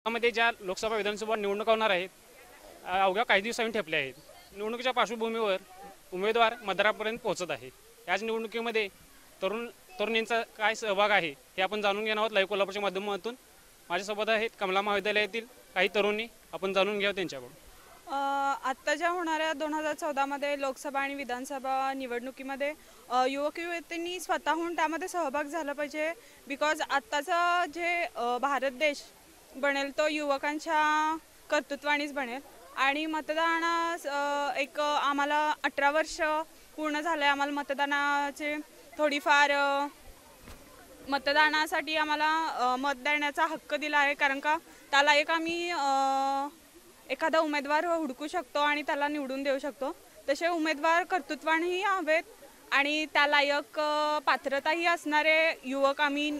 मध्ये ज्या लोकसभा विधानसभा निवडणुका होणार आहेत अवघ्या काही दिवसांनी ठेपल्या आहेत. निवडणुकीच्या पार्श्वभूमीवर उमेदवार मतदारापर्यंत पोहोचत आहे. याच निवडणुकीमध्ये तरुणींचा काय सहभाग आहे हे आपण जाणून घेणार आहोत लाईव्ह कोल्हापूरच्या माध्यमातून. माझ्यासोबत आहेत कमला महाविद्यालयातील काही तरुणी, आपण जाणून घेऊ त्यांच्याकडून. आत्ताच्या होणाऱ्या 2014 मध्ये लोकसभा आणि विधानसभा निवडणुकीमध्ये युवक युवतींनी स्वतःहून त्यामध्ये सहभाग झाला पाहिजे. बिकॉज आत्ताचा जे भारत देश बनेल तो युवकांच्या कर्तृत्वानेच बनेल. आणि मतदान एक आम्हाला 18 वर्ष पूर्ण झाले. आम्हाला मतदानाचे थोडीफार मतदानासाठी आम्हाला मत देण्याचा हक्क दिला आहे. कारण का त्याला एक आम्ही एखादा उमेदवार हुडकू शकतो आणि त्याला निवडून देऊ शकतो. तसे उमेदवार कर्तृत्वानेही हवेत आणि त्या लायक पात्रताही असणारे युवक आम्ही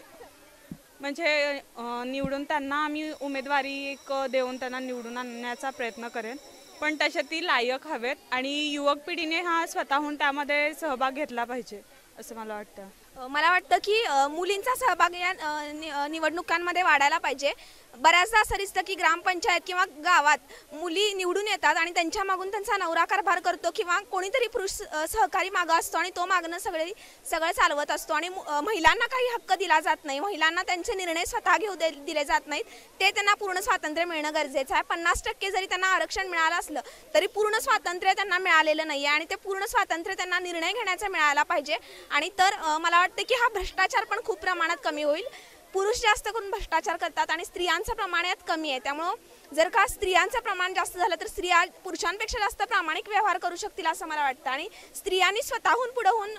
म्हणजे निवडून त्यांना आम्ही उमेदवारी एक देऊन त्यांना निवडून आणण्याचा प्रयत्न करेन. पण तसे ती लायक हवेत आणि युवक पिढीने हा स्वतःहून त्यामध्ये सहभाग घेतला पाहिजे असं मला वाटतं. मला वाटतं की मुलींचा सहभाग या निवडणुकांमध्ये वाढायला पाहिजे. बऱ्याचदा असं दिसतं की ग्रामपंचायत किंवा गावात मुली निवडून येतात आणि त्यांच्या मागून त्यांचा नवरा कारभार करतो किंवा कोणीतरी पुरुष सहकारी मागं असतो आणि तो मागणं सगळं चालवत असतो आणि महिलांना काही हक्क दिला जात नाही. महिलांना त्यांचे निर्णय स्वतः घेऊ दिले जात नाहीत. ते त्यांना पूर्ण स्वातंत्र्य मिळणं गरजेचं आहे. 50% जरी त्यांना आरक्षण मिळालं असलं तरी पूर्ण स्वातंत्र्य त्यांना मिळालेलं नाही आहे आणि ते पूर्ण स्वातंत्र्य त्यांना निर्णय घेण्याचं मिळायला पाहिजे. आणि तर मला वाटतं की हा भ्रष्टाचार पण खूप प्रमाणात कमी होईल. पुरुष जास्त करून भ्रष्टाचार करतात आणि स्त्रियांचं प्रमाण यात कमी आहे. त्यामुळं जर का स्त्रियांचं प्रमाण जास्त झालं तर स्त्रिया पुरुषांपेक्षा जास्त प्रामाणिक व्यवहार करू शकतील असं मला वाटतं. आणि स्त्रियांनी स्वतःहून पुढे होऊन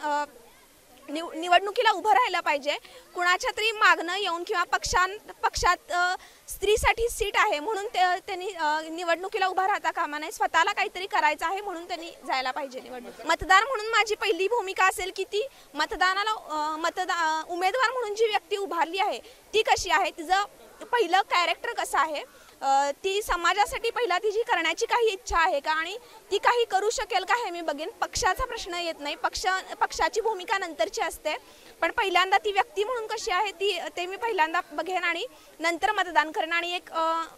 निवडणुकीला उभं राहिलं पाहिजे. कुणाच्या तरी मागणं येऊन किंवा पक्षात स्त्रीसाठी सीट आहे म्हणून त्यांनी निवडणुकीला उभा राहता कामा नये. स्वतःला काहीतरी करायचं आहे म्हणून त्यांनी जायला पाहिजे निवडणुकीत. मतदार म्हणून माझी पहिली भूमिका असेल की ती उमेदवार म्हणून जी व्यक्ती उभारली आहे ती कशी आहे, तिचं पहिलं कॅरेक्टर कसं आहे, ती समाजासाठी पहिला तिची करण्याची काही इच्छा आहे का आणि ती काही करू शकेल का हे मी बघेन. पक्षाचा प्रश्न येत नाही. पक्षाची भूमिका नंतरची असते. पण पहिल्यांदा ती व्यक्ती म्हणून कशी आहे ते मी पहिल्यांदा बघेन आणि नंतर मतदान करेन. आणि एक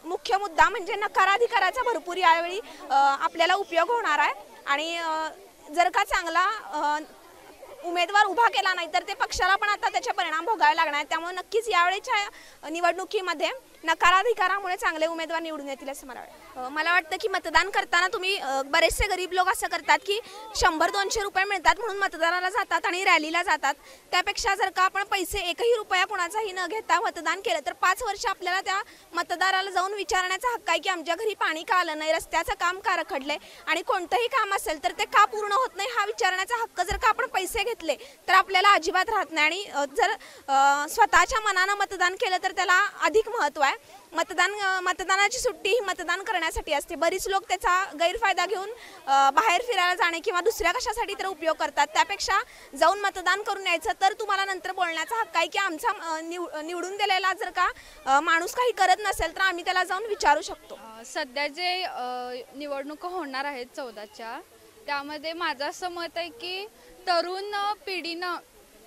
मुख्य मुद्दा म्हणजे नकाराधिकाराचा भरपूर यावेळी आपल्याला उपयोग होणार आहे. आणि जर का चांगला उमेदवार उभा केला नाही तर ते पक्षाला पण आता त्याचे परिणाम भोगावे लागणार आहेत. त्यामुळे नक्कीच यावेळेच्या निवडणुकीमध्ये नकाराधिकारामुळे चांगले उमेदवार निवडून येतील असं मला वाटतं की मतदान करताना तुम्ही बरेचसे गरीब लोक असं करतात की 100-200 रुपये मिळतात म्हणून मतदानाला जातात आणि रॅलीला जातात. त्यापेक्षा जर का आपण पैसे एकही रुपया कुणाचाही न घेता मतदान केलं तर 5 वर्ष आपल्याला त्या मतदाराला जाऊन विचारण्याचा हक्क आहे की आमच्या घरी पाणी का आलं नाही, रस्त्याचं काम का रखडलंय आणि कोणतंही काम असेल तर ते का पूर्ण होत नाही हा विचारण्याचा हक्क जर का आपण पैसे घेतले तर आपल्याला अजिबात राहत नाही. आणि जर स्वतःच्या मनानं मतदान केलं तर त्याला अधिक महत्त्व आहे. मतदानाची सुट्टी ही मतदान करण्यासाठी असते. बरीच लोक त्याचा गैरफायदा घेऊन बाहेर फिरायला जाणे किंवा दुसऱ्या कशासाठी तर उपयोग करतात. त्यापेक्षा जाऊन मतदान करून यायचं. तर तुम्हाला नंतर बोलण्याचा हक्क आहे की आमचा निवडून दिलेला जर का माणूस काही करत नसेल तर आम्ही त्याला जाऊन विचारू शकतो. सध्या जे निवडणुका होणार आहेत 14च्या त्यामध्ये माझं असं मत आहे की तरुण पिढीनं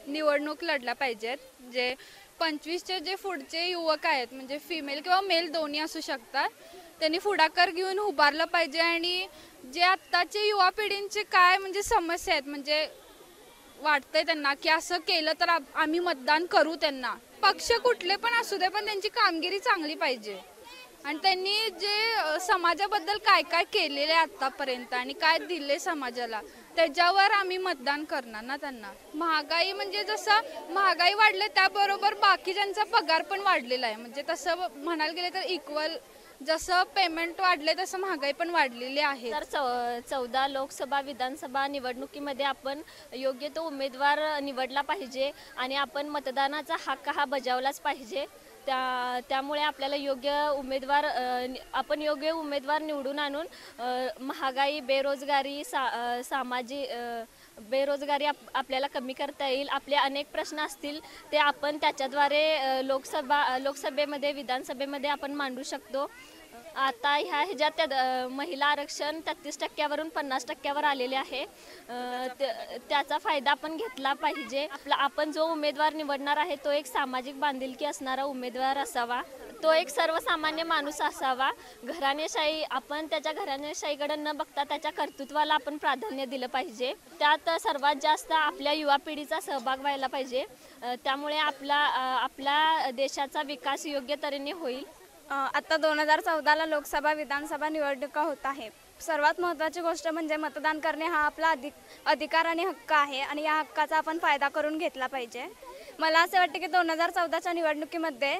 निवडणूक लढल्या पाहिजेत. जे 25चे जे पुढचे युवक आहेत म्हणजे फिमेल किंवा मेल दोन्ही असू शकतात, त्यांनी पुढाकार घेऊन उभारलं पाहिजे. आणि जे आत्ताचे युवा पिढींचे काय म्हणजे समस्या आहेत म्हणजे वाटतंय त्यांना की असं केलं तर आम्ही मतदान करू त्यांना. पक्ष कुठले पण असू दे पण त्यांची कामगिरी चांगली पाहिजे आणि त्यांनी जे समाजाबद्दल काय काय केलेले आतापर्यंत आणि काय दिले समाजाला त्याच्यावर आम्ही मतदान करणार ना त्यांना. महागाई म्हणजे जसं महागाई वाढले त्याबरोबर बाकीच्यांचा पगार पण वाढलेला आहे. म्हणजे तसं म्हणायला गेलं तर इक्वल जसं पेमेंट वाढले तसं महागाई पण वाढलेली आहे. तर 14 लोकसभा विधानसभा निवडणुकीमध्ये आपण योग्य तो उमेदवार निवडला पाहिजे आणि आपण मतदानाचा हक्क हा बजावलाच पाहिजे. त्यामुळे आपल्याला योग्य उमेदवार निवडून आणून महागाई, बेरोजगारी, बेरोजगारी आपल्याला कमी करता येईल. आपले अनेक प्रश्न असतील ते आपण त्याच्याद्वारे लोकसभेमध्ये विधानसभेमध्ये आपण मांडू शकतो. आता ह्याच्यात महिला आरक्षण 33% 50% आलेले आहे. त्याचा फायदा आपण घेतला पाहिजे. आपण जो उमेदवार निवडणार आहे तो एक सामाजिक बांधिलकी असणारा उमेदवार असावा. तो एक सर्वसामान्य माणूस असावा. घराणेशाही आपण त्याच्या घराणेशाहीकडे न बघता त्याच्या कर्तृत्वाला आपण प्राधान्य दिलं पाहिजे. त्यात सर्वात जास्त आपल्या युवा पिढीचा सहभाग व्हायला पाहिजे. त्यामुळे आपला देशाचा विकास योग्य तऱ्हेने होईल. आता 2014ला लोकसभा विधानसभा निवडणुका होत आहे. सर्वात महत्त्वाची गोष्ट म्हणजे मतदान करणे हा आपला अधिकार आणि हक्क आहे आणि या हक्काचा आपण फायदा करून घेतला पाहिजे. मला असे वाटते की 2014च्या निवडणुकीमध्ये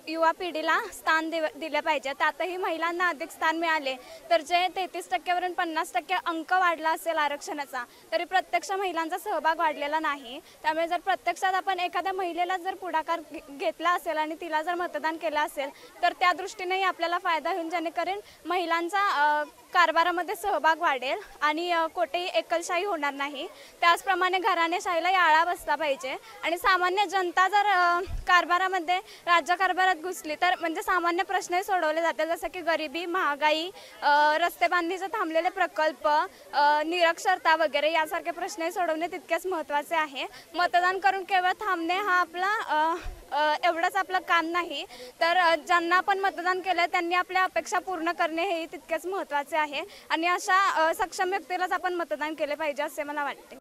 युवा पिढीला स्थान दिले पाहिजे. त्यातही महिलांना अधिक स्थान मिळाले तर जे 33% 50% अंक वाढला असेल आरक्षणाचा, तरी प्रत्यक्ष महिलांचा सहभाग वाढलेला नाही. त्यामुळे जर प्रत्यक्षात आपण एखाद्या महिलेला जर पुढाकार घेतला असेल आणि तिला जर मतदान केलं असेल तर त्या दृष्टीनेही आपल्याला फायदा होईल, जेणेकरून महिलांचा कारभारामध्ये सहभाग वाढेल आणि कोठेही एकलशाही होणार नाही. त्याचप्रमाणे घराणेशाहीला आळा बसला पाहिजे आणि सामान्य जनता जर कारभारामध्ये राज्यकारभारात घुसली तर म्हणजे सामान्य प्रश्नही सोडवले जातील, जसं की गरिबी, महागाई, रस्ते बांधणीचे थांबलेले प्रकल्प, निरक्षरता वगैरे यासारखे प्रश्नही सोडवणे तितकेच महत्त्वाचे आहे. मतदान करून केवळ थांबणे हा आपला एवढंच आपलं काम नाही, तर ज्यांना आपण मतदान केलं त्यांनी आपल्या अपेक्षा पूर्ण करणे हे तितकेच महत्त्वाचे आहे आणि अशा सक्षम व्यक्तीलाच आपण मतदान केले पाहिजे असे मला वाटते.